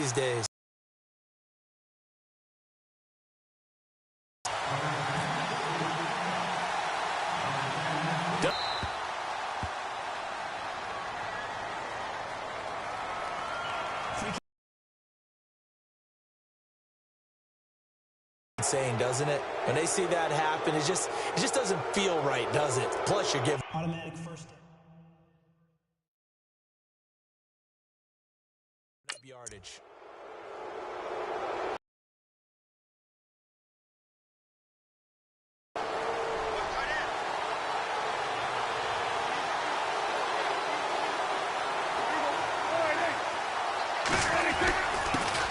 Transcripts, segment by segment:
these days. Insane, doesn't it? When they see that happen, it just doesn't feel right, does it? Plus, you're giving automatic first up yardage.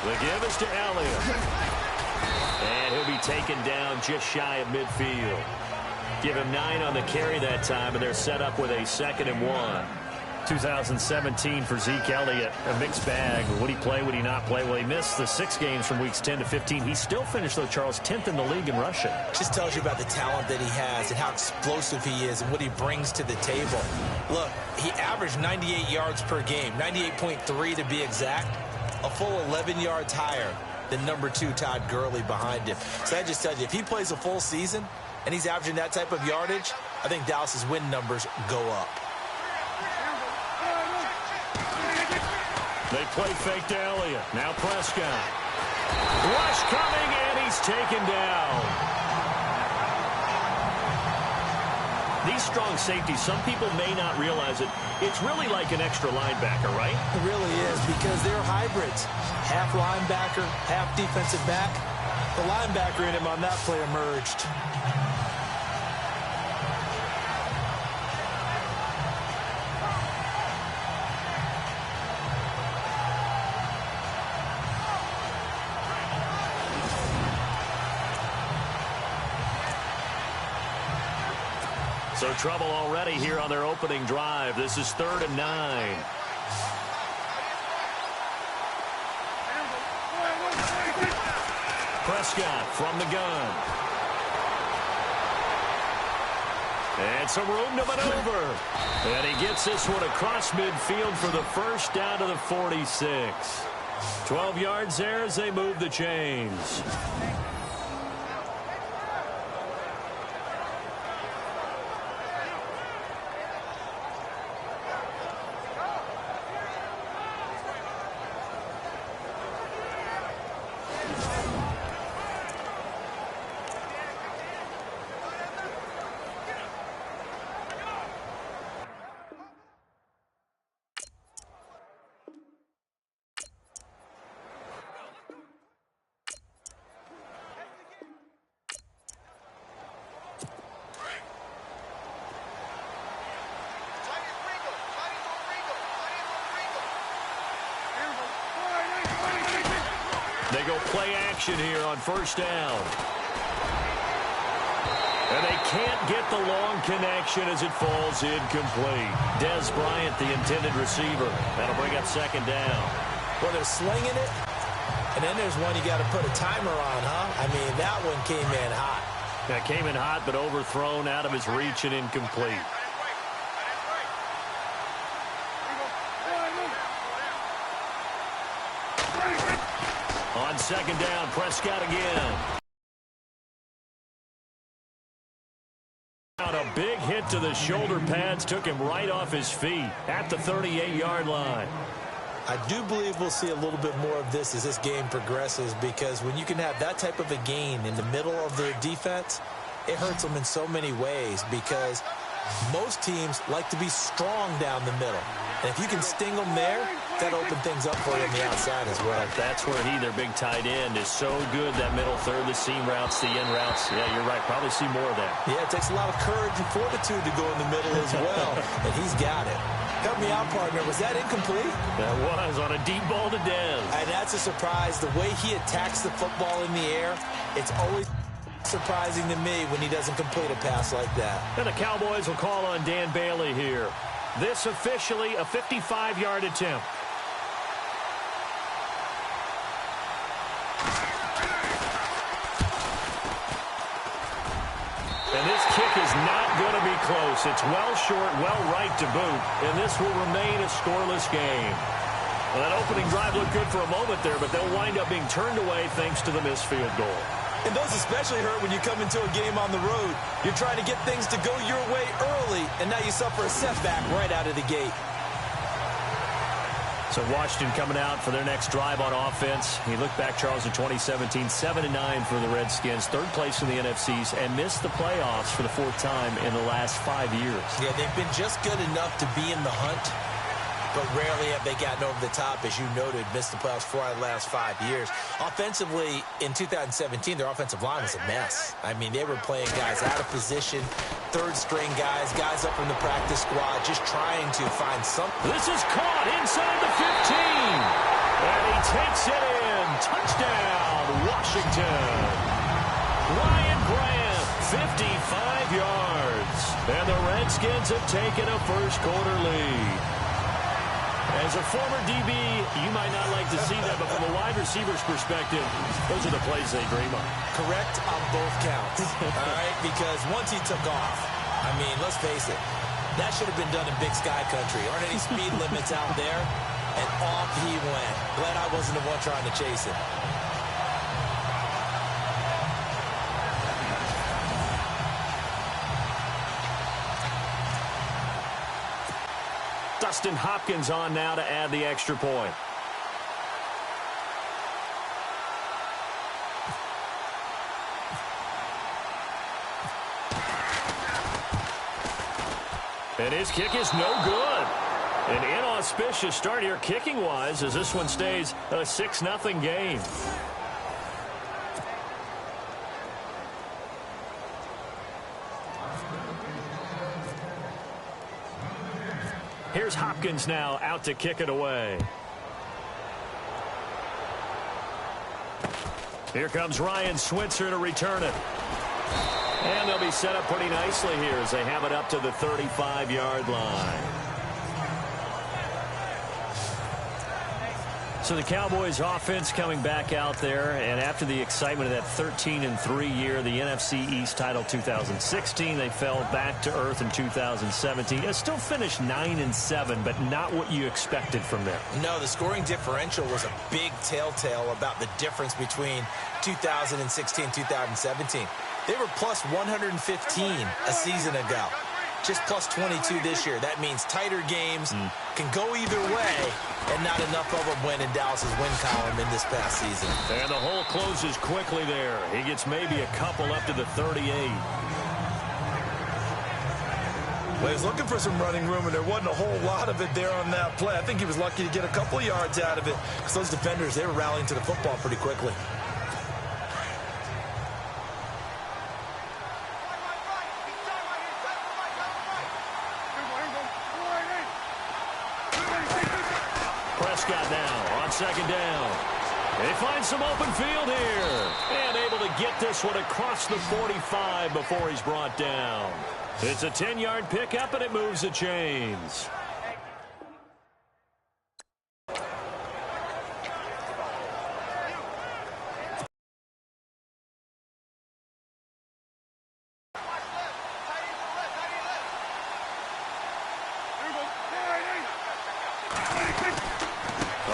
The give is to Elliott. And he'll be taken down just shy of midfield. Give him 9 on the carry that time, and they're set up with a 2nd and 1. 2017 for Zeke Elliott, a mixed bag. Would he play, would he not play? Well, he missed the 6 games from weeks 10 to 15. He still finished, though, Charles, 10th in the league in rushing. Just tells you about the talent that he has and how explosive he is and what he brings to the table. Look, he averaged 98 yards per game, 98.3 to be exact, a full 11 yards higher than number 2 Todd Gurley behind him. So that just tells you, if he plays a full season and he's averaging that type of yardage, I think Dallas's win numbers go up. They play fake to Elliott. Now Prescott. Rush coming, and he's taken down. These strong safeties, some people may not realize it. It's really like an extra linebacker, right? It really is, because they're hybrids. Half linebacker, half defensive back. The linebacker in him on that play emerged. So trouble already here on their opening drive. This is 3rd and 9. Prescott from the gun. And some room to maneuver. And he gets this one across midfield for the first down to the 46. 12 yards there as they move the chains. They go play action here on 1st down. And they can't get the long connection as it falls incomplete. Dez Bryant, the intended receiver. That'll bring up 2nd down. Well, they're slinging it, and then there's one you got to put a timer on, huh? I mean, that one came in hot. That came in hot, but overthrown out of his reach and incomplete. On 2nd down, Prescott again. A big hit to the shoulder pads took him right off his feet at the 38-yard line. I do believe we'll see a little bit more of this as this game progresses, because when you can have that type of a gain in the middle of their defense, it hurts them in so many ways, because most teams like to be strong down the middle. And if you can sting them there, that opens things up for you on the outside as well. That's where their big tight end, is so good, that middle third, the seam routes, the end routes. Yeah, you're right. Probably see more of that. Yeah, it takes a lot of courage and fortitude to go in the middle as well, and he's got it. Help me out, partner. Was that incomplete? That was on a deep ball to Dez. And that's a surprise. The way he attacks the football in the air, it's always surprising to me when he doesn't complete a pass like that. And the Cowboys will call on Dan Bailey here. This officially a 55-yard attempt. And this kick is not going to be close. It's well short, well right to boot, and this will remain a scoreless game. Well, that opening drive looked good for a moment there, but they'll wind up being turned away thanks to the missed field goal. And those especially hurt when you come into a game on the road. You're trying to get things to go your way early, and now you suffer a setback right out of the gate. So Washington coming out for their next drive on offense. He looked back, Charles, in 2017, 7-9 for the Redskins, third place in the NFCs, and missed the playoffs for the fourth time in the last 5 years. Yeah, they've been just good enough to be in the hunt, but rarely have they gotten over the top, as you noted, missed the playoffs 4 out of the last 5 years. Offensively, in 2017, their offensive line was a mess. I mean, they were playing guys out of position, third-string guys up from the practice squad, just trying to find something. This is caught inside the 15. And he takes it in. Touchdown, Washington. Ryan Grant, 55 yards. And the Redskins have taken a first-quarter lead. As a former DB, you might not like to see that, but from a wide receiver's perspective, those are the plays they dream of. Correct on both counts, all right? Because once he took off, I mean, let's face it, that should have been done in Big Sky Country. Aren't any speed limits out there? And off he went. Glad I wasn't the one trying to chase him. Dustin Hopkins on now to add the extra point. And his kick is no good. An inauspicious start here kicking-wise as this one stays a 6-0 game. Here's Hopkins now out to kick it away. Here comes Ryan Switzer to return it. And they'll be set up pretty nicely here as they have it up to the 35-yard line. So the Cowboys offense coming back out there, and after the excitement of that 13-3 year, the NFC East title 2016, they fell back to earth in 2017. It still finished 9-7, but not what you expected from them. No, the scoring differential was a big telltale about the difference between 2016 2017. They were plus 115 a season ago. Just plus 22 this year. That means tighter games can go either way, and not enough of them went in Dallas's win column in this past season. And the hole closes quickly there. He gets maybe a couple up to the 38. Well, he was looking for some running room, and there wasn't a whole lot of it there on that play. I think he was lucky to get a couple of yards out of it, because those defenders, they were rallying to the football pretty quickly. Prescott now on second down. They find some open field here. And able to get this one across the 45 before he's brought down. It's a 10-yard pickup, and it moves the chains.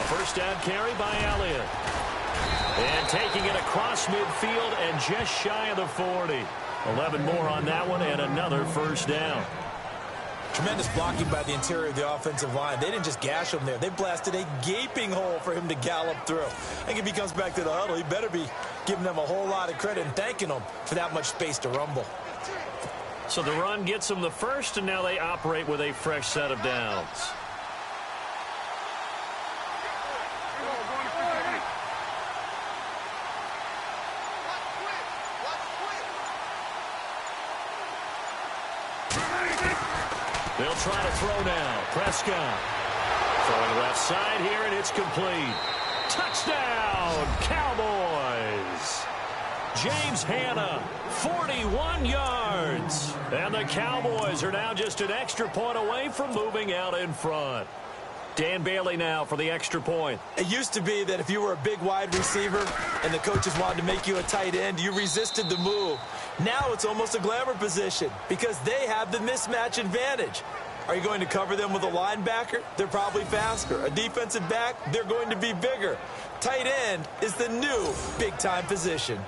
First down carry by Elliott. And taking it across midfield and just shy of the 40. 11 more on that one and another first down. Tremendous blocking by the interior of the offensive line. They didn't just gash him there. They blasted a gaping hole for him to gallop through. I think if he comes back to the huddle, he better be giving them a whole lot of credit and thanking them for that much space to rumble. So the run gets them the first, and now they operate with a fresh set of downs. They'll try to throw now. Prescott throwing left side here, and it's complete. Touchdown, Cowboys. James Hanna, 41 yards. And the Cowboys are now just an extra point away from moving out in front. Dan Bailey now for the extra point. It used to be that if you were a big wide receiver and the coaches wanted to make you a tight end, you resisted the move. Now it's almost a glamour position because they have the mismatch advantage. Are you going to cover them with a linebacker? They're probably faster. A defensive back? They're going to be bigger. Tight end is the new big-time position.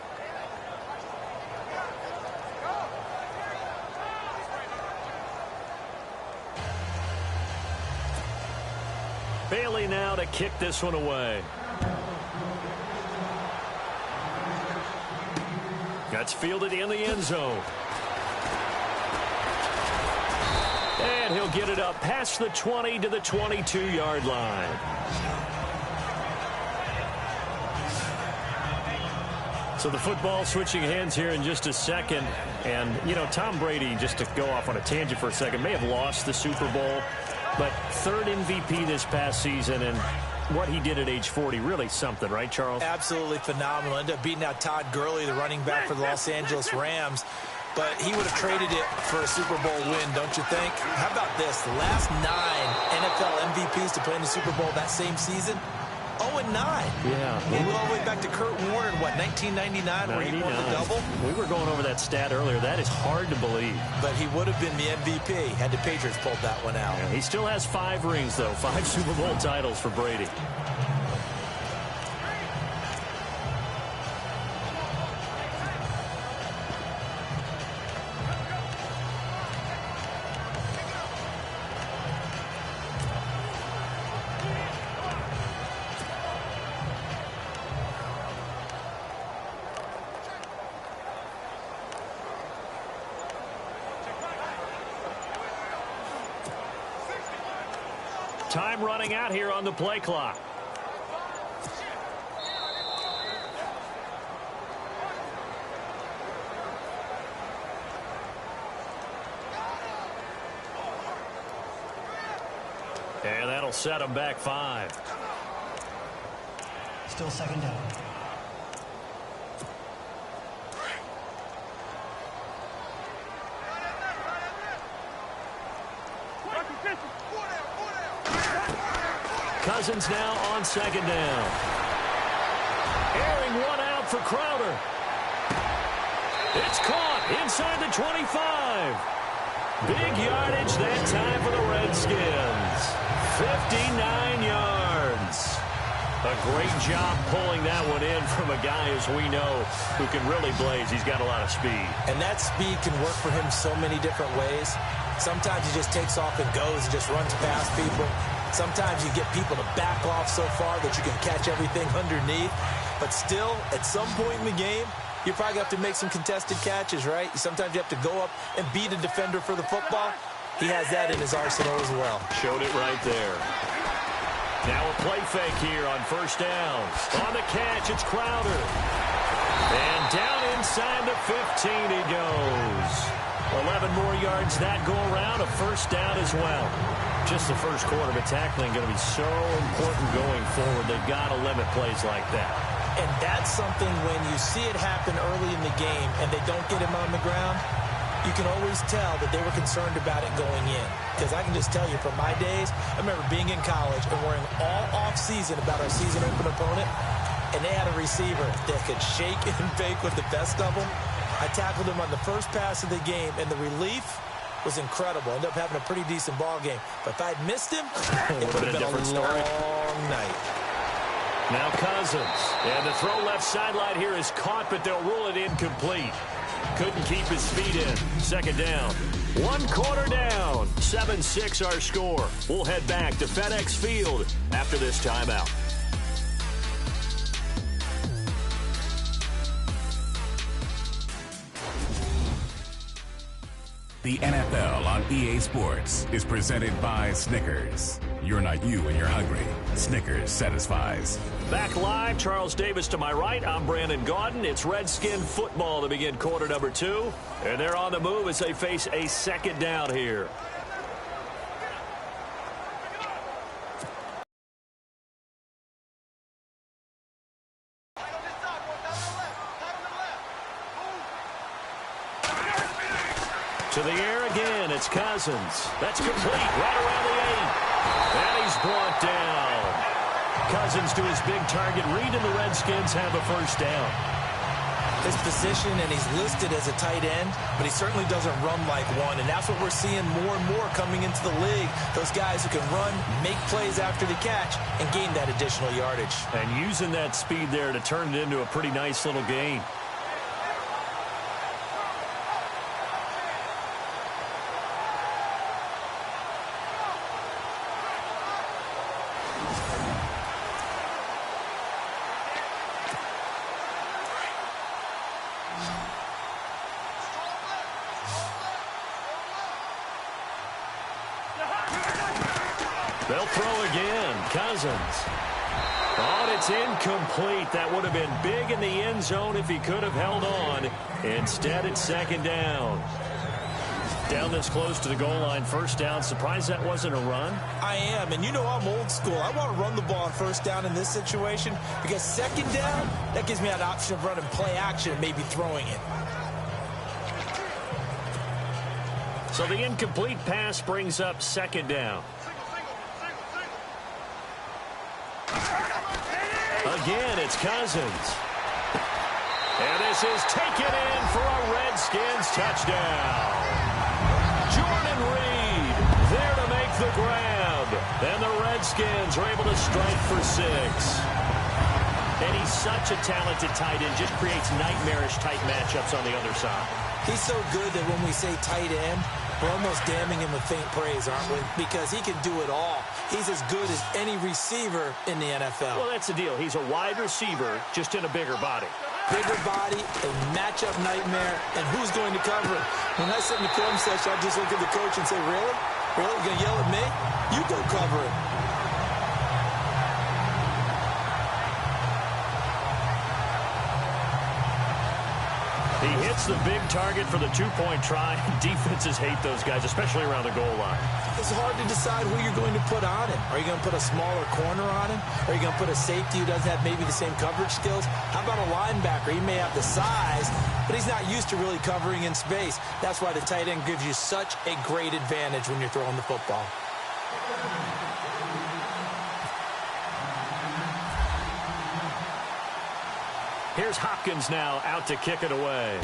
Bailey now to kick this one away. That's fielded in the end zone. And he'll get it up past the 20 to the 22-yard line. So the football switching hands here in just a second. And, you know, Tom Brady, just to go off on a tangent for a second, may have lost the Super Bowl. But third MVP this past season, and what he did at age 40, really something, right, Charles? Absolutely phenomenal. Ended up beating out Todd Gurley, the running back for the Los Angeles Rams. But he would have traded it for a Super Bowl win, don't you think? How about this? The last 9 NFL MVPs to play in the Super Bowl that same season, 0-9. Yeah. We go all the way back to Kurt Warner in, what, 1999, where he won the double? We were going over that stat earlier. That is hard to believe. But he would have been the MVP had the Patriots pulled that one out. Yeah, he still has 5 rings, though. 5 Super Bowl titles for Brady. Time running out here on the play clock. And that'll set him back 5. Still second down. Cousins now on second down. Airing one out for Crowder. It's caught inside the 25. Big yardage that time for the Redskins. 59 yards. A great job pulling that one in from a guy, as we know, who can really blaze. He's got a lot of speed. And that speed can work for him so many different ways. Sometimes he just takes off and goes and just runs past people. Sometimes you get people to back off so far that you can catch everything underneath. But still, at some point in the game, you probably have to make some contested catches, right? Sometimes you have to go up and beat a defender for the football. He has that in his arsenal as well. Showed it right there. Now a play fake here on first down. On the catch, it's Crowder. And down inside the 15 he goes. 11 more yards that go around, a first down as well. Just the first quarter, but tackling going to be so important going forward. They've got to limit plays like that. And that's something when you see it happen early in the game and they don't get him on the ground, you can always tell that they were concerned about it going in. Because I can just tell you from my days, I remember being in college and worrying all off-season about our season open opponent, and they had a receiver that could shake and bake with the best of them. I tackled him on the first pass of the game, and the relief was incredible. Ended up having a pretty decent ball game. But if I'd missed him, it would have been a long night. Now Cousins. And the throw left sideline here is caught, but they'll rule it incomplete. Couldn't keep his feet in. Second down. 1 quarter down. 7-6 our score. We'll head back to FedEx Field after this timeout. The NFL on EA Sports is presented by Snickers. You're not you when you're hungry. Snickers satisfies. Back live, Charles Davis to my right. I'm Brandon Gaudin. It's Redskin football to begin quarter number 2. And they're on the move as they face a second down here. To the air again, it's Cousins. That's complete, right around the 8. And he's brought down. Cousins to his big target read, and the Redskins have a first down. his position, and he's listed as a tight end, but he certainly doesn't run like one, and that's what we're seeing more and more coming into the league. Those guys who can run, make plays after the catch, and gain that additional yardage. And using that speed there to turn it into a pretty nice little gain. They'll throw again. Cousins. Oh, and it's incomplete. That would have been big in the end zone if he could have held on. Instead, it's second down. Down this close to the goal line, first down. Surprised that wasn't a run? I am, and you know I'm old school. I want to run the ball on first down in this situation because second down, that gives me that option of running play action and maybe throwing it. So the incomplete pass brings up second down. Again, it's Cousins. And this is taken in for a Redskins touchdown. Jordan Reed there to make the grab. And the Redskins are able to strike for 6. And he's such a talented tight end, just creates nightmarish tight matchups on the other side. He's so good that when we say tight end, we're almost damning him with faint praise, aren't we? Because he can do it all. He's as good as any receiver in the NFL. Well, that's the deal. He's a wide receiver, just in a bigger body. Bigger body, a matchup nightmare, and who's going to cover it? When I sit in the film session, I just look at the coach and say, really? Really? You're going to yell at me? You go cover it. He hits the big target for the two-point try. Defenses hate those guys, especially around the goal line. It's hard to decide who you're going to put on him. Are you going to put a smaller corner on him? Are you going to put a safety who doesn't have maybe the same coverage skills? How about a linebacker? He may have the size, but he's not used to really covering in space. That's why the tight end gives you such a great advantage when you're throwing the football. Here's Hopkins now out to kick it away.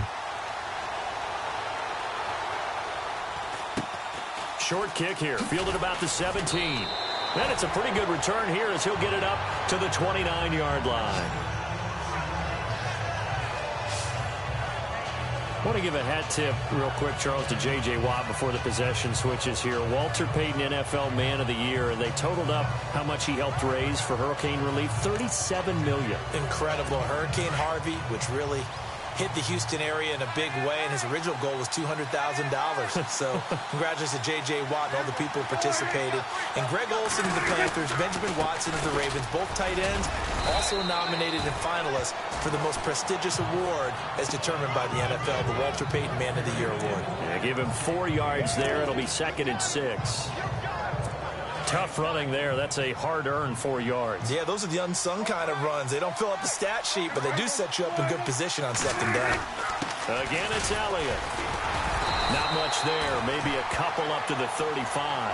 Short kick here, fielded about the 17. And it's a pretty good return here as he'll get it up to the 29-yard line. I want to give a hat tip real quick, Charles, to J.J. Watt before the possession switches here. Walter Payton, NFL Man of the Year, and they totaled up how much he helped raise for hurricane relief, $37 million. Incredible. Hurricane Harvey, which really hit the Houston area in a big way, and his original goal was $200,000. So congratulations to J.J. Watt and all the people who participated. And Greg Olsen of the Panthers, Benjamin Watson of the Ravens, both tight ends, also nominated and finalists for the most prestigious award as determined by the NFL, the Walter Payton Man of the Year Award. Yeah, give him 4 yards there. It'll be 2nd and 6. Tough running there. That's a hard-earned 4 yards. Yeah, those are the unsung kind of runs. They don't fill up the stat sheet, but they do set you up in good position on second down. Again, it's Elliott. Not much there. Maybe a couple up to the 35.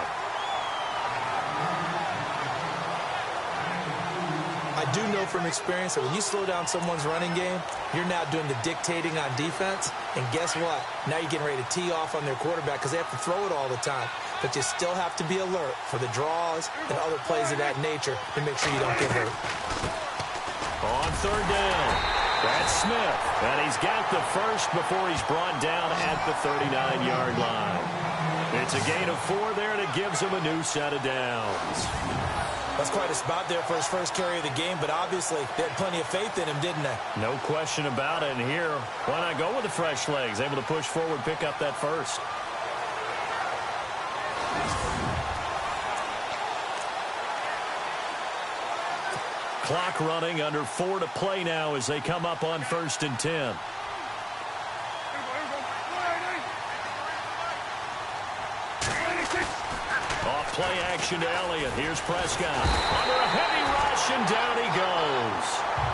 I do know from experience that when you slow down someone's running game, you're now doing the dictating on defense. And guess what? Now you're getting ready to tee off on their quarterback because they have to throw it all the time. But you still have to be alert for the draws and other plays of that nature to make sure you don't get hurt. On third down, that's Smith. And he's got the first before he's brought down at the 39-yard line. It's a gain of 4 there, and it gives him a new set of downs. That's quite a spot there for his first carry of the game, but obviously they had plenty of faith in him, didn't they? No question about it. And here, why not go with the fresh legs? Able to push forward, pick up that first. Clock running, under 4 to play now as they come up on 1st and 10. Off play action to Elliott. Here's Prescott. Under a heavy rush, and down he goes.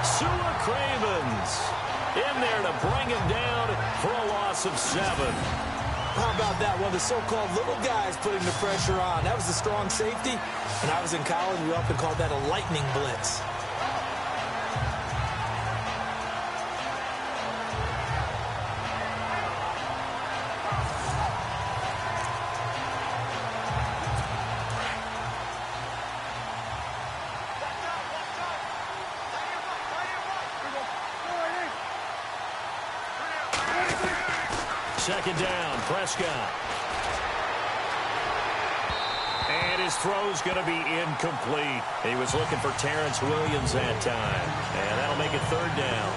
Sua Cravens in there to bring him down for a loss of 7. How about that? One of the so-called little guys putting the pressure on. That was the strong safety. When I was in college, we often called that a lightning blitz. second down. Prescott. And his throw's going to be incomplete. He was looking for Terrence Williams that time. And that'll make it third down.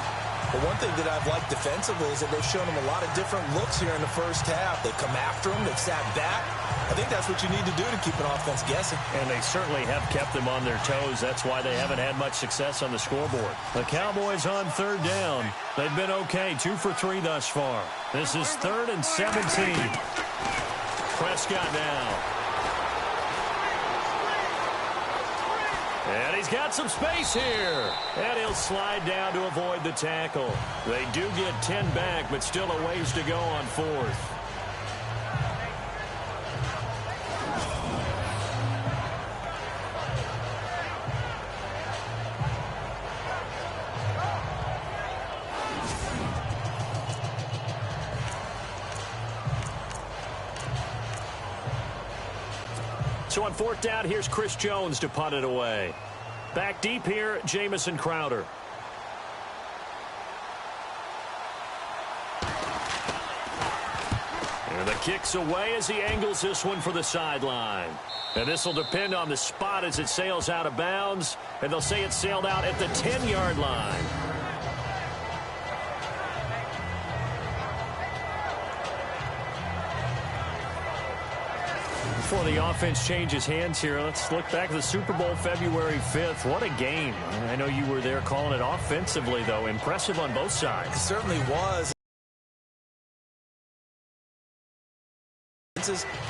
But one thing that I've liked defensively is that they've shown him a lot of different looks here in the first half. They've come after him. They've sat back. I think that's what you need to do to keep an offense guessing. And they certainly have kept them on their toes. That's why they haven't had much success on the scoreboard. The Cowboys on third down. They've been okay. 2 for 3 thus far. This is 3rd and 17. Prescott now. And he's got some space here. And he'll slide down to avoid the tackle. They do get 10 back, but still a ways to go on 4th. So on 4th down, here's Chris Jones to punt it away. Back deep here, Jamison Crowder. And the kick's away as he angles this one for the sideline. And this will depend on the spot as it sails out of bounds. And they'll say it sailed out at the 10-yard line. Before the offense changes hands here, let's look back at the Super Bowl February 5th. What a game. I know you were there calling it offensively, though. Impressive on both sides. It certainly was.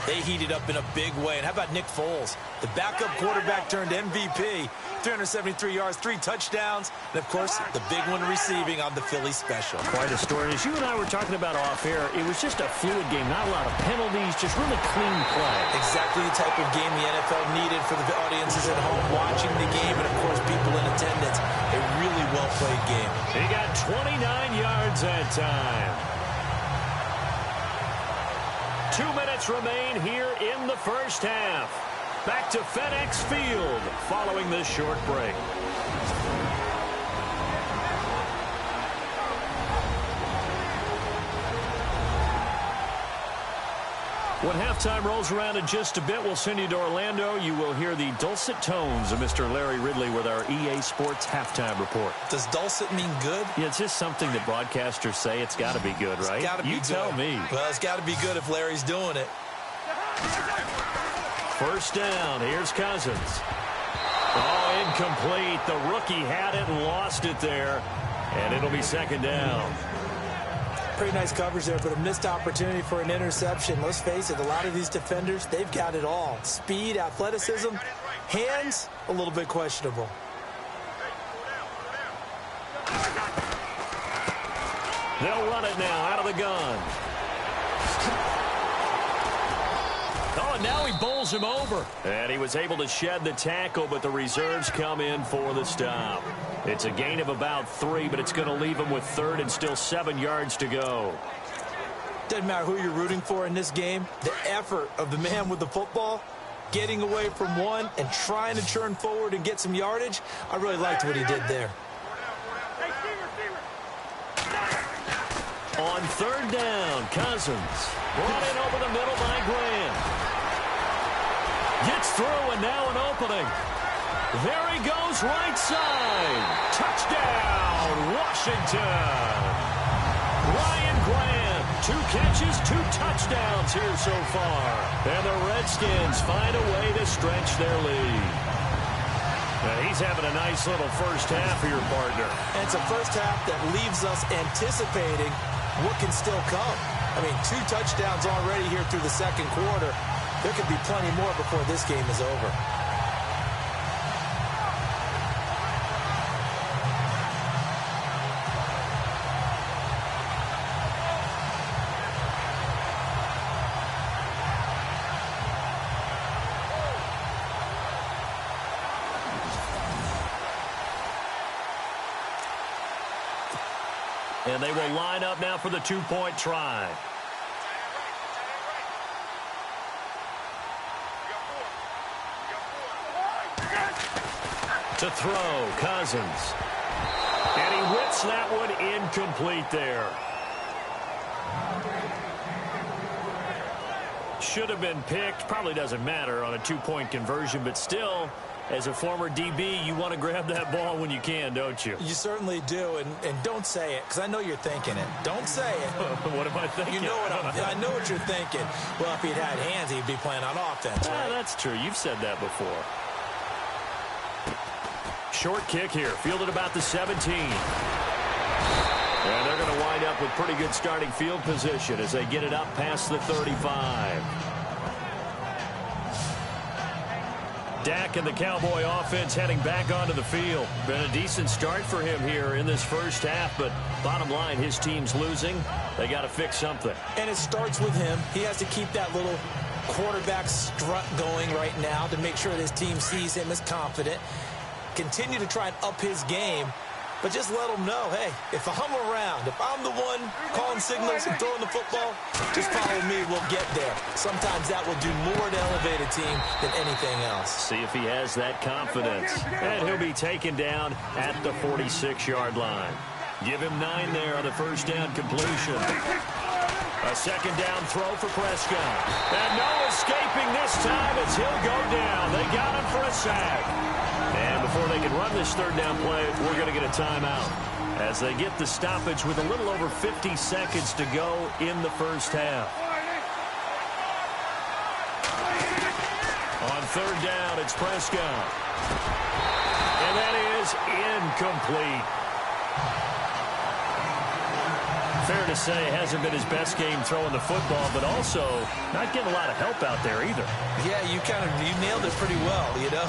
They heated up in a big way. And how about Nick Foles? The backup quarterback turned MVP. 373 yards, 3 touchdowns. And, of course, the big one receiving on the Philly special. Quite a story. As you and I were talking about off air, it was just a fluid game. Not a lot of penalties, just really clean play. Exactly the type of game the NFL needed for the audiences at home watching the game and, of course, people in attendance. A really well-played game. He got 29 yards that time. 2 minutes remain here in the first half. Back to FedEx Field following this short break. When halftime rolls around in just a bit, we'll send you to Orlando. You will hear the dulcet tones of Mr. Larry Ridley with our EA Sports halftime report. Does dulcet mean good? Yeah, it's just something that broadcasters say. It's got to be good, right? It's got to be you good. Tell me. Well, it's got to be good if Larry's doing it. First down. Here's Cousins. Oh, incomplete. The rookie had it and lost it there. And it'll be second down. Pretty nice coverage there, but a missed opportunity for an interception. Let's face it, a lot of these defenders, they've got it all. Speed, athleticism, hands, a little bit questionable. They'll run it now out of the gun. Oh, and now he bowls him over. And he was able to shed the tackle, but the reserves come in for the stop. It's a gain of about 3, but it's going to leave him with 3rd and still 7 yards to go. Doesn't matter who you're rooting for in this game. The effort of the man with the football, getting away from one and trying to turn forward and get some yardage, I really liked what he did there. On 3rd down, Cousins. Brought in over the middle by Grant. Gets through and now an opening. There he goes right side. Touchdown, Washington. Ryan Grant, 2 catches, 2 touchdowns here so far. And the Redskins find a way to stretch their lead. And he's having a nice little first half for your partner. And it's a first half that leaves us anticipating what can still come. I mean, 2 touchdowns already here through the second quarter. There could be plenty more before this game is over. And they will line up now for the 2-point try. To throw, Cousins. And he whips that one incomplete there. should have been picked. Probably doesn't matter on a two-point conversion, but still, as a former DB, you want to grab that ball when you can, don't you? You certainly do, and don't say it, because I know you're thinking it. Don't say it. What am I thinking? You know I know what you're thinking. Well, if he'd had hands, he'd be playing on offense, right? That's true. You've said that before. Short kick here, fielded about the 17. And they're going to wind up with pretty good starting field position as they get it up past the 35. Dak and the Cowboy offense heading back onto the field. Been a decent start for him here in this first half, but bottom line, his team's losing. They got to fix something. And it starts with him. He has to keep that little quarterback strut going right now to make sure that his team sees him as confident. Continue to try and up his game, but just let him know, hey, if I'm around, if I'm the one calling signals and throwing the football, just follow me, we'll get there. Sometimes that will do more to elevate a team than anything else. See if he has that confidence. And he'll be taken down at the 46-yard line. Give him 9 there on the first down completion. A second down throw for Prescott. And no escaping this time as he'll go down. They got him for a sack. And before they can run this third down play, we're going to get a timeout as they get the stoppage with a little over 50 seconds to go in the first half. On third down, it's Prescott. And that is incomplete. Fair to say, hasn't been his best game throwing the football, but also not getting a lot of help out there either. Yeah, you nailed it pretty well, you know.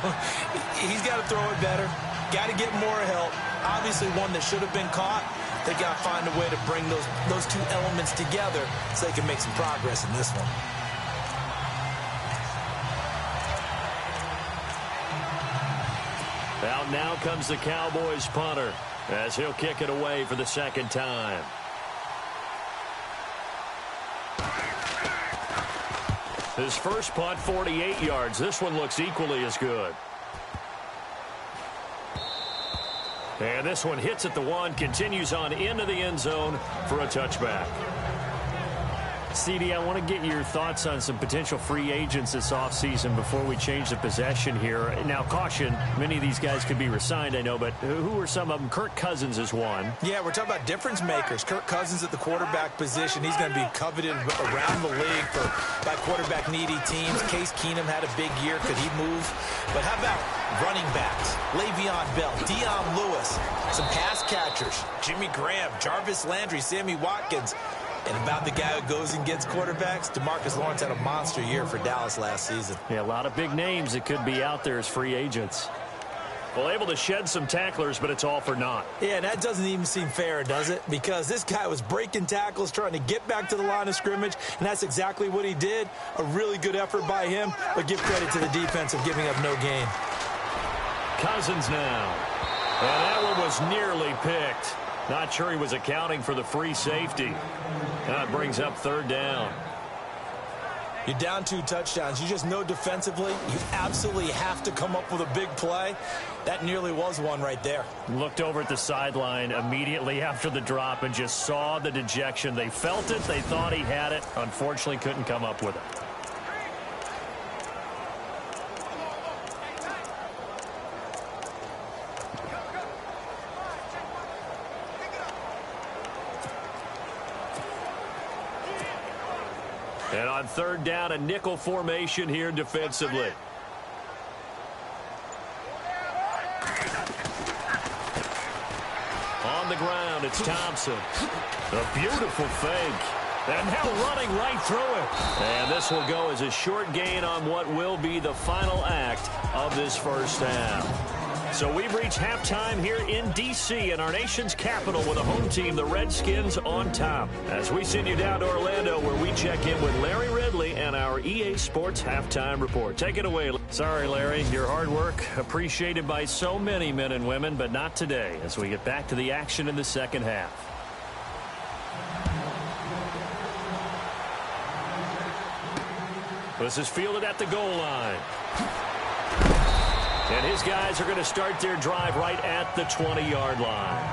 He's got to throw it better. Got to get more help. Obviously one that should have been caught. They got to find a way to bring those two elements together so they can make some progress in this one. Out now comes the Cowboys punter as he'll kick it away for the second time. His first punt, 48 yards. This one looks equally as good. And this one hits at the 1, continues on into the end zone for a touchback. CD, I want to get your thoughts on some potential free agents this offseason before we change the possession here. Now, caution, many of these guys could be resigned, I know, but who are some of them? Kirk Cousins is one. Yeah, we're talking about difference makers. Kirk Cousins at the quarterback position. He's going to be coveted around the league by quarterback-needy teams. Case Keenum had a big year. Could he move? But how about running backs? Le'Veon Bell, Dion Lewis, some pass catchers, Jimmy Graham, Jarvis Landry, Sammy Watkins. And about the guy who goes and gets quarterbacks, DeMarcus Lawrence had a monster year for Dallas last season. Yeah, a lot of big names that could be out there as free agents. Well, able to shed some tacklers, but it's all for naught. Yeah, that doesn't even seem fair, does it? Because this guy was breaking tackles, trying to get back to the line of scrimmage, and that's exactly what he did. A really good effort by him, but give credit to the defense of giving up no gain. Cousins now. And that one was nearly picked. Not sure he was accounting for the free safety. That brings up third down. You're down 2 touchdowns. You just know defensively you absolutely have to come up with a big play. That nearly was one right there. Looked over at the sideline immediately after the drop and just saw the dejection. They felt it. They thought he had it. Unfortunately, couldn't come up with it. And on third down, a nickel formation here defensively. On the ground, it's Thompson. A beautiful fake. And now running right through it. And this will go as a short gain on what will be the final act of this first half. So we've reached halftime here in D.C. in our nation's capital with a home team, the Redskins, on top. As we send you down to Orlando where we check in with Larry Ridley and our EA Sports Halftime Report. Take it away. Sorry, Larry, your hard work appreciated by so many men and women, but not today as we get back to the action in the second half. This is fielded at the goal line. And his guys are going to start their drive right at the 20-yard line.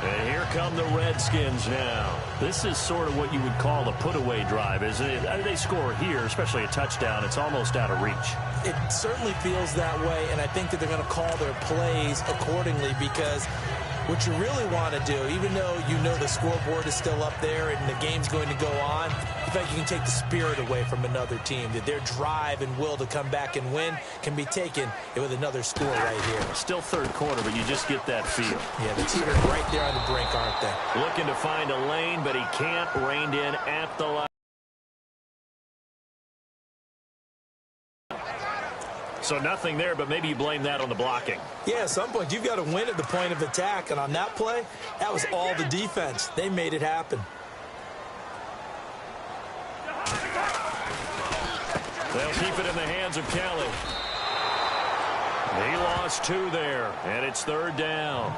And here come the Redskins now. This is sort of what you would call a put-away drive, isn't it? I mean, they score here, especially a touchdown. It's almost out of reach. It certainly feels that way, and I think that they're going to call their plays accordingly because what you really want to do, even though you know the scoreboard is still up there and the game's going to go on, you think you can take the spirit away from another team, that their drive and will to come back and win can be taken with another score right here. Still third quarter, but you just get that feel. Yeah, the teetering right there on the brink, aren't they? Looking to find a lane, but he can't. Reined in at the line. So nothing there, but maybe you blame that on the blocking. Yeah, at some point, you've got to win at the point of attack. And on that play, that was all the defense. They made it happen. They'll keep it in the hands of Kelly. He lost 2 there, and it's third down.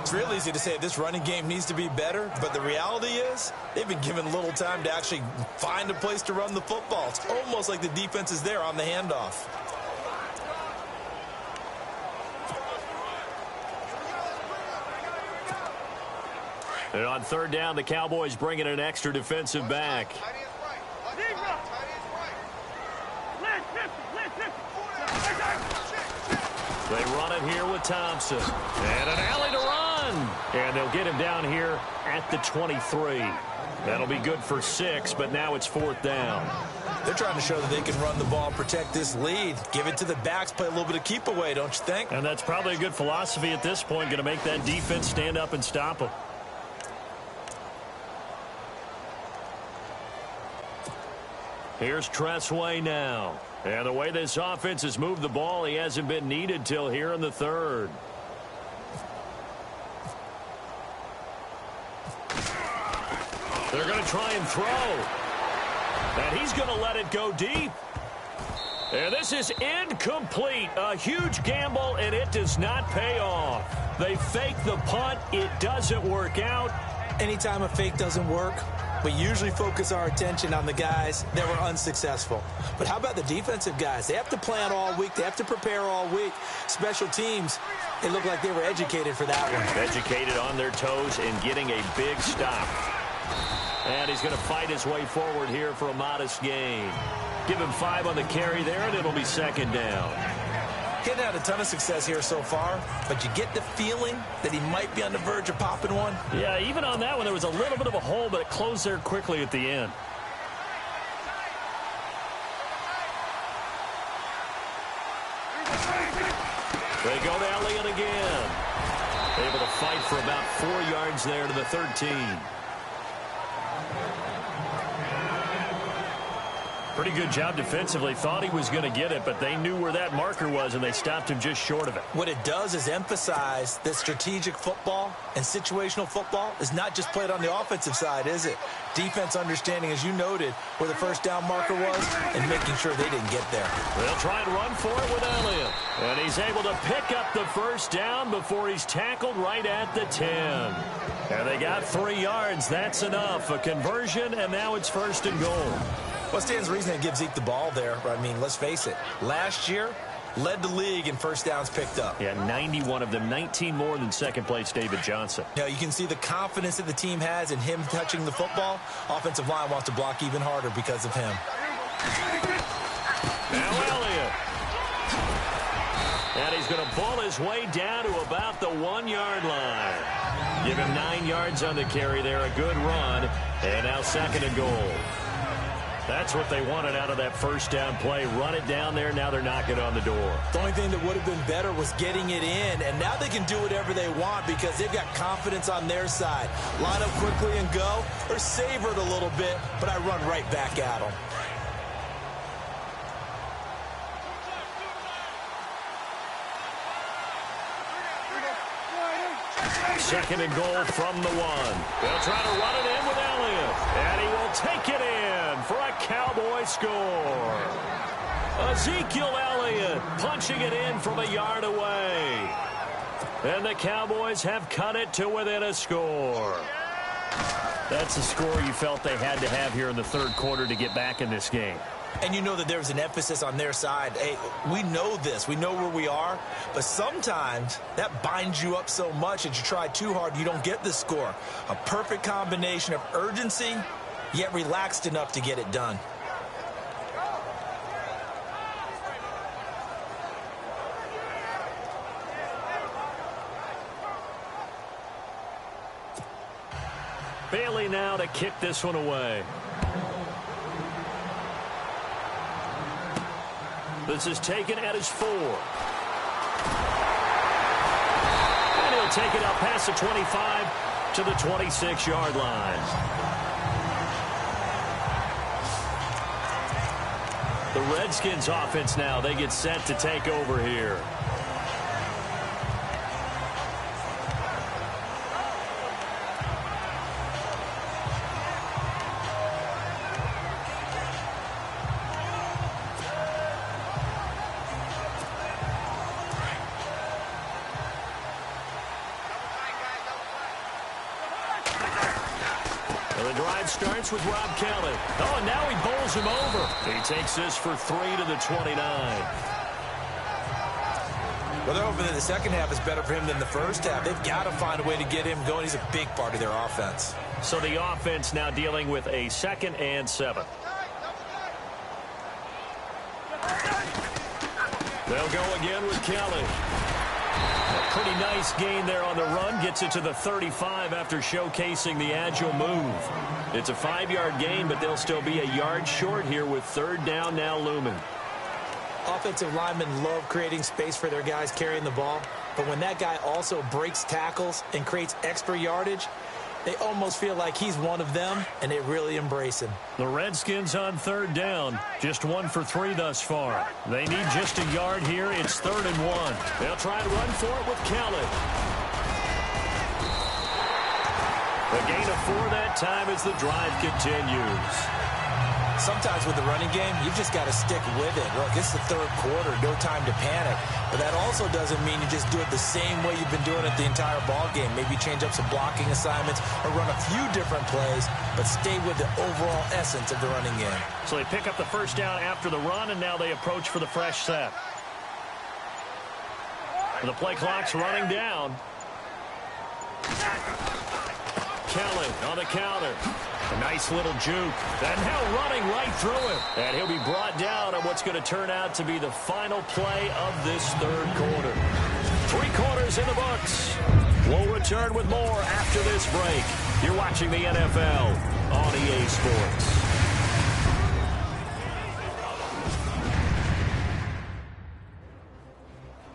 It's real easy to say this running game needs to be better, but the reality is they've been given little time to actually find a place to run the football. It's almost like the defense is there on the handoff. And on third down, the Cowboys bring in an extra defensive back. They run it here with Thompson. And an alley to run. And they'll get him down here at the 23. That'll be good for 6, but now it's fourth down. They're trying to show that they can run the ball and protect this lead. Give it to the backs, play a little bit of keep away, don't you think? And that's probably a good philosophy at this point, going to make that defense stand up and stop them. Here's Tressway now. And the way this offense has moved the ball, he hasn't been needed till here in the third. They're going to try and throw. And he's going to let it go deep. And this is incomplete. A huge gamble, and it does not pay off. They fake the punt. It doesn't work out. Anytime a fake doesn't work, we usually focus our attention on the guys that were unsuccessful. But how about the defensive guys? They have to plan all week. They have to prepare all week. Special teams, it looked like they were educated for that one. Educated on their toes and getting a big stop. And he's going to fight his way forward here for a modest gain. Give him 5 on the carry there, and it'll be second down. Getting had a ton of success here so far, but you get the feeling that he might be on the verge of popping one. Yeah, even on that one, there was a little bit of a hole, but it closed there quickly at the end. They go to Elliott again. Able to fight for about 4 yards there to the 13. Pretty good job defensively. Thought he was going to get it, but they knew where that marker was, and they stopped him just short of it. What it does is emphasize that strategic football and situational football is not just played on the offensive side, is it? Defense understanding, as you noted, where the first down marker was and making sure they didn't get there. They'll try and run for it with Elliott. And he's able to pick up the first down before he's tackled right at the 10. And they got 3 yards. That's enough. A conversion, and now it's first and goal. What stands to reason to give Zeke the ball there? I mean, let's face it. Last year, led the league in first downs picked up. Yeah, 91 of them, 19 more than second place David Johnson. Now, you can see the confidence that the team has in him touching the football. Offensive line wants to block even harder because of him. Now Elliott. And he's going to ball his way down to about the 1-yard line. Give him 9 yards on the carry there. A good run. And now second and goal. That's what they wanted out of that first down play. Run it down there. Now they're knocking on the door. The only thing that would have been better was getting it in. And now they can do whatever they want because they've got confidence on their side. Line up quickly and go, or savor it a little bit, but I run right back at them. Second and goal from the 1. They'll try to run it in with Elliott. And he will take it in for a Cowboy score. Ezekiel Elliott punching it in from a yard away. And the Cowboys have cut it to within a score. That's the score you felt they had to have here in the third quarter to get back in this game. And you know that there's an emphasis on their side. Hey, we know this. We know where we are. But sometimes that binds you up so much that you try too hard, you don't get the score. A perfect combination of urgency, yet relaxed enough to get it done. Bailey now to kick this one away. This is taken at his 4. And he'll take it up past the 25 to the 26-yard line. The Redskins offense now, they get set to take over here. The drive starts with Rob Kelly. Oh, and now he bowls him over. He takes this for 3 to the 29. Well, they're hoping that the second half is better for him than the first half. They've got to find a way to get him going. He's a big part of their offense. So the offense now dealing with a 2nd and 7. They'll go again with Kelly. A pretty nice gain there on the run. Gets it to the 35 after showcasing the agile move. It's a 5-yard gain, but they'll still be a yard short here with 3rd down now looming. Offensive linemen love creating space for their guys carrying the ball, but when that guy also breaks tackles and creates extra yardage, they almost feel like he's one of them, and they really embrace him. The Redskins on 3rd down. Just 1 for 3 thus far. They need just a yard here. It's 3rd and 1. They'll try and run for it with Kelly. A gain of 4 that time as the drive continues. Sometimes with the running game, you've just got to stick with it. Look, it's the 3rd quarter, no time to panic. But that also doesn't mean you just do it the same way you've been doing it the entire ball game. Maybe change up some blocking assignments or run a few different plays, but stay with the overall essence of the running game. So they pick up the 1st down after the run, and now they approach for the fresh set. The play clock's running down. Kelly on the counter. A nice little juke. And now running right through him. And he'll be brought down on what's going to turn out to be the final play of this 3rd quarter. 3 quarters in the books. We'll return with more after this break. You're watching the NFL on EA Sports.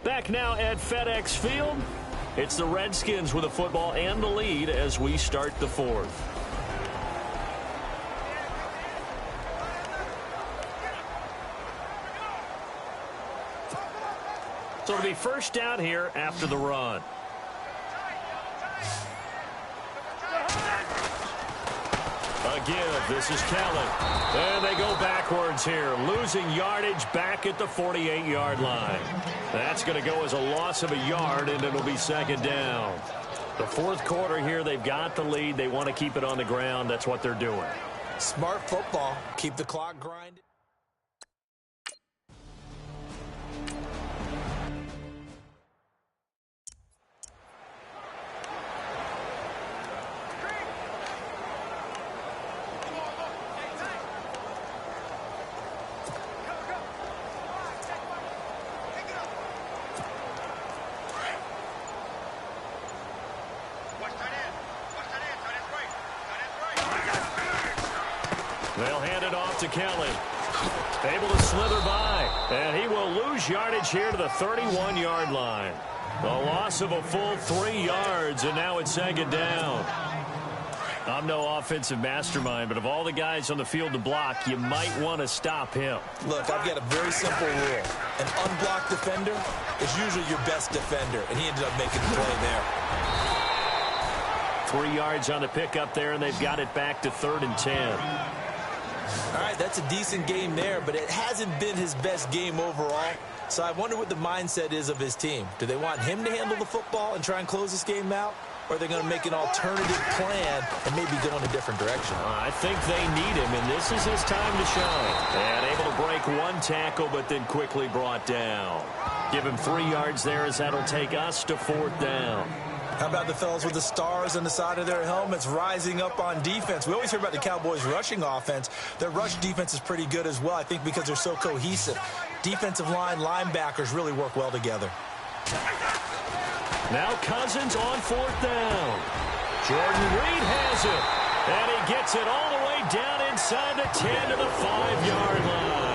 Back now at FedEx Field. It's the Redskins with the football and the lead as we start the 4th. So it'll be 1st down here after the run. A give. This is Kelly. And they go backwards here. Losing yardage back at the 48-yard line. That's going to go as a loss of a yard, and it'll be 2nd down. The 4th quarter here, they've got the lead. They want to keep it on the ground. That's what they're doing. Smart football. Keep the clock grinding. They'll hand it off to Kelly. Able to slither by. And he will lose yardage here to the 31-yard line. A loss of a full 3 yards, and now it's 2nd down. I'm no offensive mastermind, but of all the guys on the field to block, you might want to stop him. Look, I've got a very simple rule. An unblocked defender is usually your best defender, and he ended up making the play there. 3 yards on the pickup there, and they've got it back to 3rd and 10. All right, that's a decent game there, but it hasn't been his best game overall. So I wonder what the mindset is of his team. Do they want him to handle the football and try and close this game out? or they're going to make an alternative plan and maybe go in a different direction? I think they need him, and this is his time to shine. And able to break one tackle, but then quickly brought down. Give him 3 yards there as that'll take us to 4th down. How about the fellas with the stars on the side of their helmets rising up on defense? We always hear about the Cowboys' rushing offense. Their rush defense is pretty good as well, I think, because they're so cohesive. Defensive line, linebackers really work well together. Now Cousins on 4th down. Jordan Reed has it. And he gets it all the way down inside the 10 to the 5-yard line.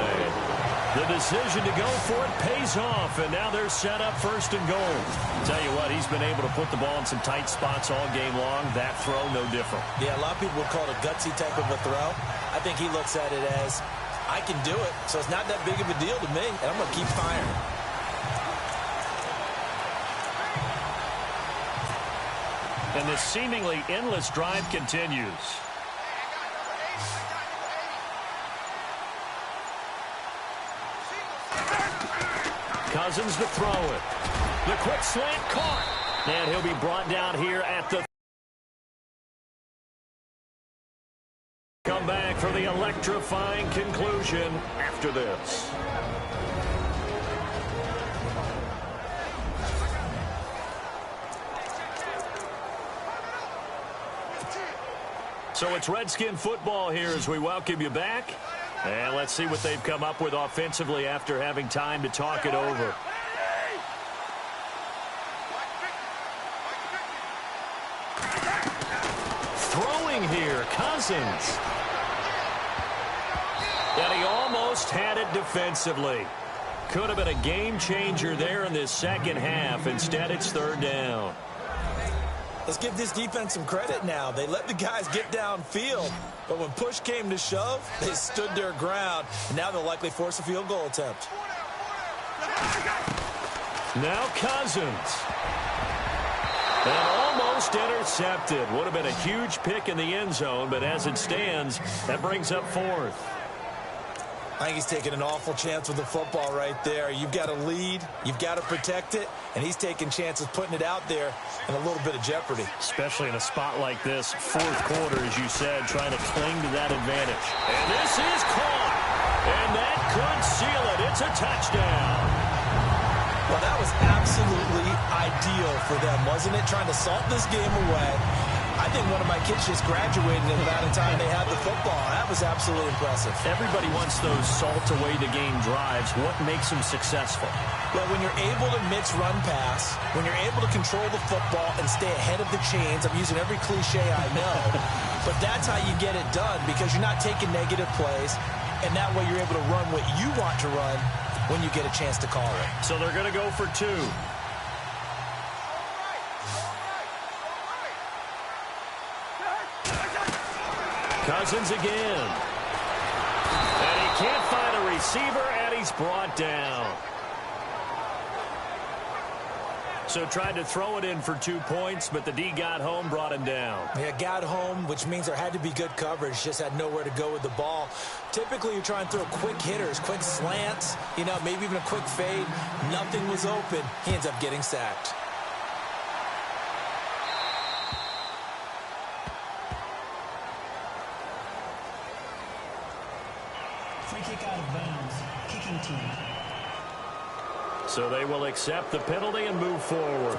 The decision to go for it pays off, and now they're set up 1st and goal. Tell you what, he's been able to put the ball in some tight spots all game long. That throw, no different. Yeah, a lot of people would call it a gutsy type of a throw. I think he looks at it as, I can do it, so it's not that big of a deal to me, and I'm going to keep firing. And this seemingly endless drive continues. Cousins to throw it. The quick slant caught. And he'll be brought down here at the... Come back for the electrifying conclusion after this. So it's Redskin football here as we welcome you back. And let's see what they've come up with offensively after having time to talk it over. Throwing here, Cousins. And he almost had it defensively. Could have been a game changer there in this second half. Instead, it's 3rd down. Let's give this defense some credit now. They let the guys get downfield, but when push came to shove, they stood their ground, and now they'll likely force a field goal attempt. Now Cousins. And almost intercepted. Would have been a huge pick in the end zone, but as it stands, that brings up 4th. I think he's taking an awful chance with the football right there. You've got to lead, you've got to protect it, and he's taking chances putting it out there in a little bit of jeopardy. Especially in a spot like this, 4th quarter, as you said, trying to cling to that advantage. And this is caught, and that could seal it. It's a touchdown. Well, that was absolutely ideal for them, wasn't it? Trying to salt this game away. I think one of my kids just graduated in about the time they had the football. That was absolutely impressive. Everybody wants those salt-away-the-game drives. What makes them successful? Well, when you're able to mix run-pass, when you're able to control the football and stay ahead of the chains, I'm using every cliche I know, but that's how you get it done because you're not taking negative plays, and that way you're able to run what you want to run when you get a chance to call it. So they're going to go for 2. Cousins again. And he can't find a receiver, and he's brought down. So tried to throw it in for 2 points, but the D got home, brought him down. Yeah, got home, which means there had to be good coverage. Just had nowhere to go with the ball. Typically, you're trying to throw quick hitters, quick slants, you know, maybe even a quick fade. Nothing was open. He ends up getting sacked. Free kick out of bounds. Kicking team. So they will accept the penalty and move forward.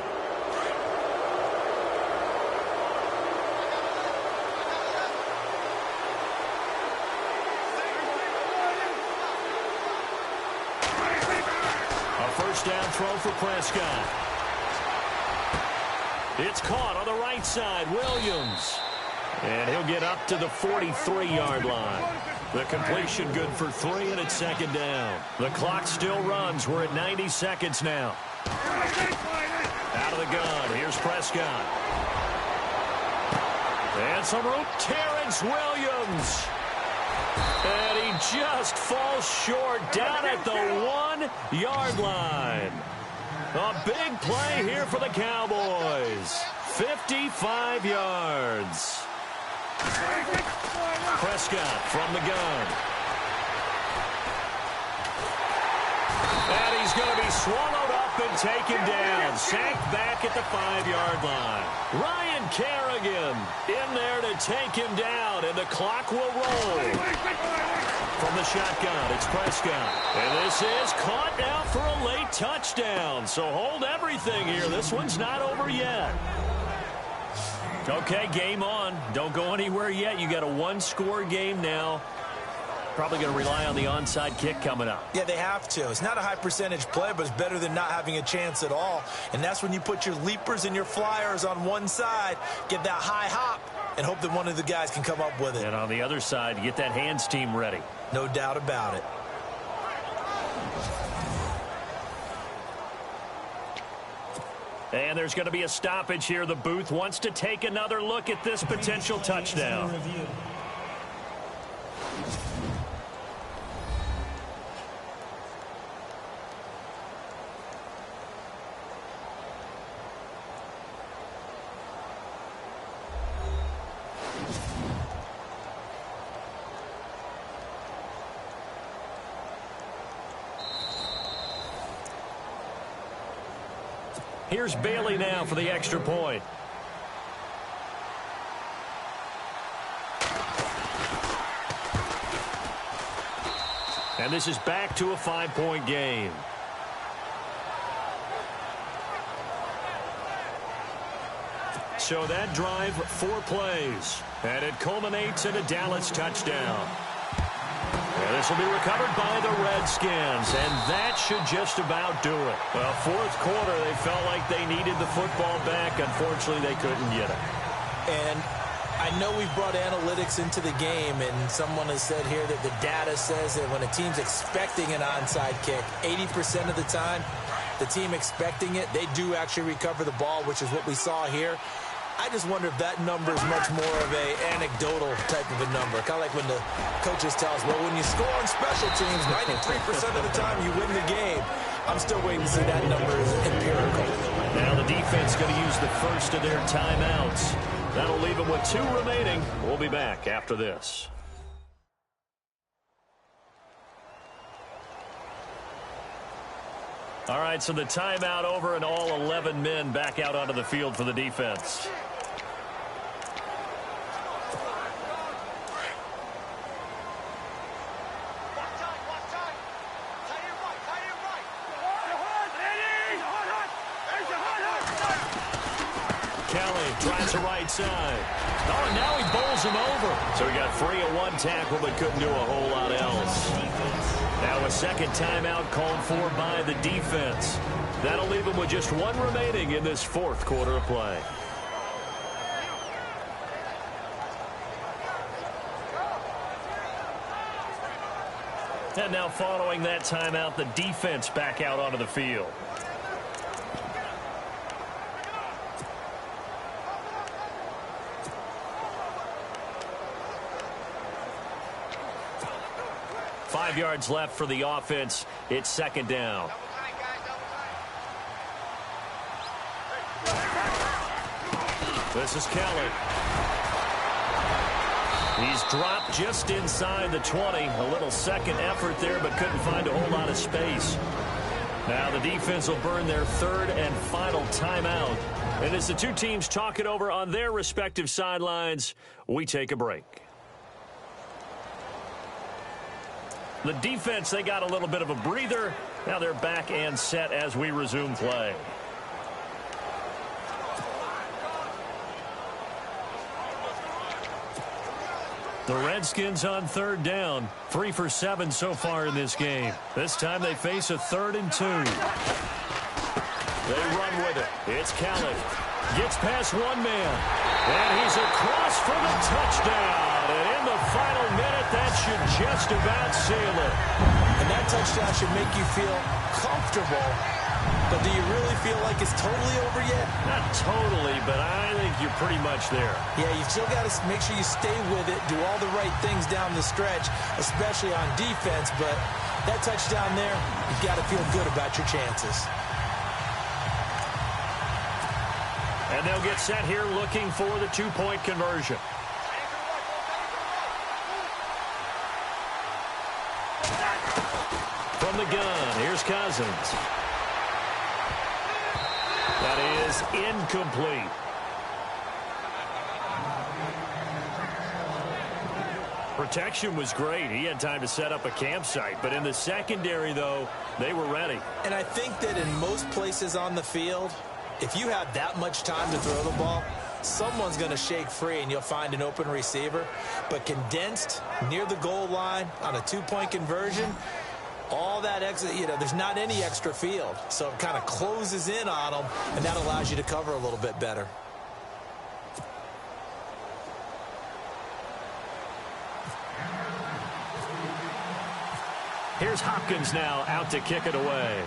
A first down throw for Prescott. It's caught on the right side. Williams. And he'll get up to the 43-yard line. The completion good for 3, and it's 2nd down. The clock still runs. We're at 90 seconds now. Out of the gun. Here's Prescott. And some room. Terrence Williams. And he just falls short down at the 1-yard line. A big play here for the Cowboys. 55 yards. Prescott from the gun. And he's going to be swallowed up up and taken down. Sacked back at the 5-yard line. Ryan Kerrigan in there to take him down, and the clock will roll. From the shotgun, it's Prescott. And this is caught now for a late touchdown. So hold everything here. This one's not over yet. Okay, game on. Don't go anywhere yet. You got a one-score game now. Probably going to rely on the onside kick coming up. Yeah, they have to. It's not a high-percentage play, but it's better than not having a chance at all. And that's when you put your leapers and your flyers on one side, get that high hop, and hope that one of the guys can come up with it. And on the other side, get that hands team ready. No doubt about it. And there's going to be a stoppage here. The booth wants to take another look at this potential touchdown. Here's Bailey now for the extra point. And this is back to a 5-point game. So that drive, 4 plays. And it culminates in a Dallas touchdown. And this will be recovered by the Redskins, and that should just about do it. Well, fourth quarter, they felt like they needed the football back. Unfortunately, they couldn't get it. And I know we've brought analytics into the game, and someone has said here that the data says that when a team's expecting an onside kick, 80% of the time, the team expecting it, they do actually recover the ball, which is what we saw here. I just wonder if that number is much more of a anecdotal type of a number. Kind of like when the coaches tell us, well, when you score on special teams, 93% of the time you win the game. I'm still waiting to see that number is empirical. Now the defense going to use the first of their timeouts. That'll leave them with 2 remaining. We'll be back after this. All right, so the timeout over and all 11 men back out onto the field for the defense. Kelly tries the right side. Oh, and now he bowls him over. So he got free of 1 tackle but couldn't do a whole lot else. Now a second timeout called for by the defense. That'll leave them with just 1 remaining in this fourth quarter of play. And now following that timeout, the defense back out onto the field. Five yards left for the offense. It's second down. This is Kelly. He's dropped just inside the 20. A little second effort there, but couldn't find a whole lot of space. Now the defense will burn their 3rd and final timeout. And as the 2 teams talk it over on their respective sidelines, we take a break. The defense, they got a little bit of a breather. Now they're back and set as we resume play. The Redskins on 3rd down. 3 for 7 so far in this game. This time they face a 3rd and 2. They run with it. It's Kelly. Gets past 1 man. And he's across for the touchdown. And in the final minute, that should just about seal it. And that touchdown should make you feel comfortable. But do you really feel like it's totally over yet? Not totally, but I think you're pretty much there. Yeah, you've still got to make sure you stay with it, do all the right things down the stretch, especially on defense. But that touchdown there, you've got to feel good about your chances. And they'll get set here looking for the 2-point conversion. From the gun, here's Cousins. That is incomplete. Protection was great. He had time to set up a campsite. But in the secondary, though, they were ready. And I think that in most places on the field, if you have that much time to throw the ball, someone's going to shake free and you'll find an open receiver. But condensed near the goal line on a two-point conversion, all that extra, there's not any extra field. So it kind of closes in on them, and that allows you to cover a little bit better. Here's Hopkins now out to kick it away.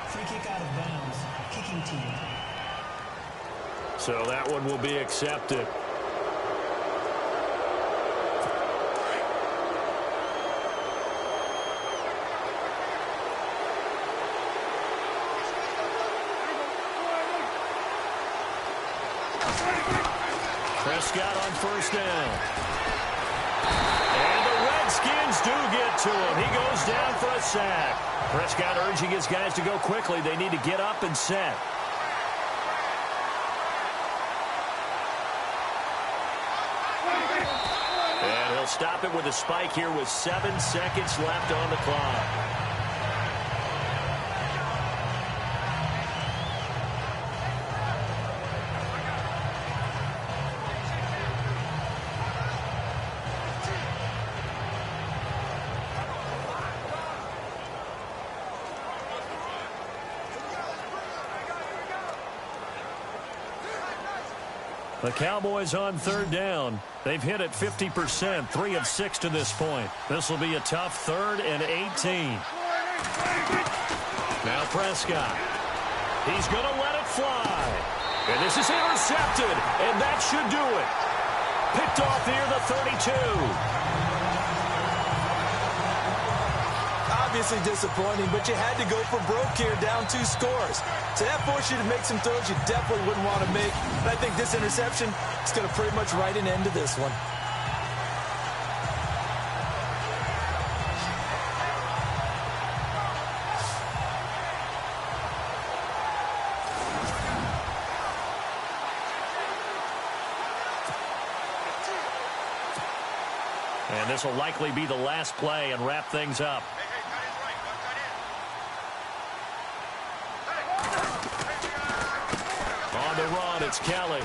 Free kick out of bounds. Kicking team. So that one will be accepted. Prescott on first down. And the Redskins do get to him. He goes down for a sack. Prescott urging his guys to go quickly. They need to get up and set. And he'll stop it with a spike here with 7 seconds left on the clock. The Cowboys on third down. They've hit it 50%, 3 of 6 to this point. This will be a tough 3rd and 18. Now Prescott. He's going to let it fly. And this is intercepted, and that should do it. Picked off near the 32. Obviously disappointing, but you had to go for broke here, down 2 scores. So that forced you to make some throws you definitely wouldn't want to make. And I think this interception is going to pretty much write an end to this one. And this will likely be the last play and wrap things up. On the run, it's Kelly.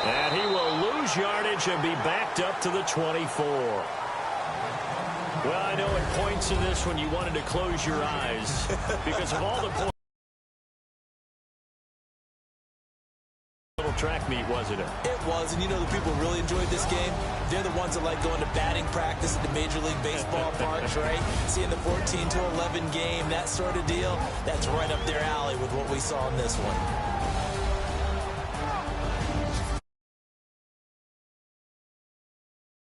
And he will lose yardage and be backed up to the 24. Well, I know at points in this when you wanted to close your eyes because of all the points. Track meet, wasn't it? It was, and the people who really enjoyed this game, they're the ones that like going to batting practice at the Major League Baseball parks, right? Seeing the 14-11 game, that sort of deal, that's right up their alley with what we saw in this one.